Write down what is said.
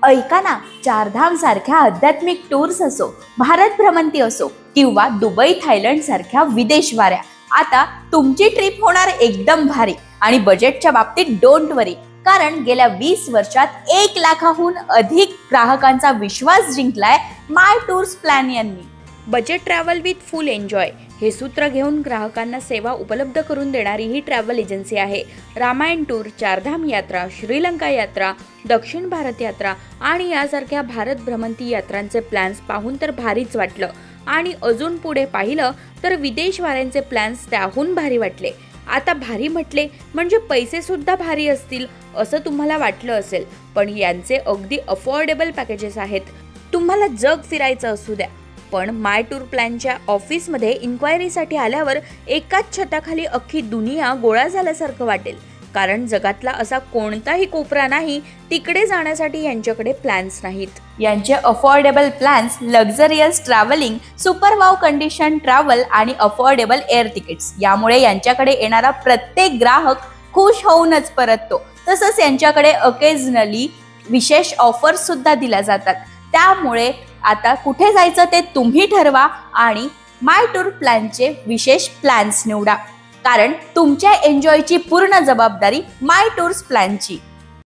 ऐका ना, चारधाम सारख्या आध्यात्मिक टूर्स असो, भारत भ्रमंती असो किंवा दुबई थायलंड सारख्या विदेश वाऱ्या, आता तुमची ट्रिप होणार एकदम भारी. आणि बजेटच्या बाबतीत डोंट वरी, कारण गेल्या 20 वर्षात 1 लाखाहून अधिक ग्राहकांचा विश्वास जिंकलाय माय टूर्स प्लॅन यांनी. Budget travel with full enjoy हे सूत्र घेऊन ग्राहकांना सेवा उपलब्ध करून देणारी ही ट्रॅव्हल एजन्सी आहे. रामायण टूर, चारधाम यात्रा, श्रीलंका यात्रा, दक्षिण भारत यात्रा आणि यासारख्या भारत भ्रमंती यात्रांचे प्लॅन्स पाहून तर भारीच वाटलं. आणि अजून पुढे पाहिलं तर विदेश वाऱ्यांचे प्लॅन्स त्याहून भारी वाटले. आता भारी म्हटले म्हणजे पैसे सुद्धा भारी असतील असं तुम्हाला वाटलं असेल, पण यांचे अगदी अफोर्डेबल पॅकेजेस आहेत. तुम्हाला जग फिरायचं असू द्या, पण माय टूर प्लॅनच्या ऑफिसमध्ये इन्क्वायरीसाठी आल्यावर एकाच छताखाली अख्खी दुनिया गोळा झाल्यासारखं वाटेल. कारण जगातला असा कोणताही कोपरा नाही तिकडे जाण्यासाठी यांच्याकडे प्लॅन्स नाहीत. यांचे affordable plans, luxurious travelling, super wow condition travel आणि अफोर्डेबल एअर तिकीट्स, यामुळे यांच्याकडे येणारा प्रत्येक ग्राहक खुश होऊनच परततो. तसंच यांच्याकडे ओकेजनली विशेष ऑफर्स सुद्धा दिल्या जातात. त्यामुळे आता कुठे जायचं ते तुम्ही ठरवा आणि माय टूर प्लॅनचे विशेष प्लॅन्स निवडा, कारण तुमच्या एन्जॉयची पूर्ण जबाबदारी माय टूर्स प्लॅनची.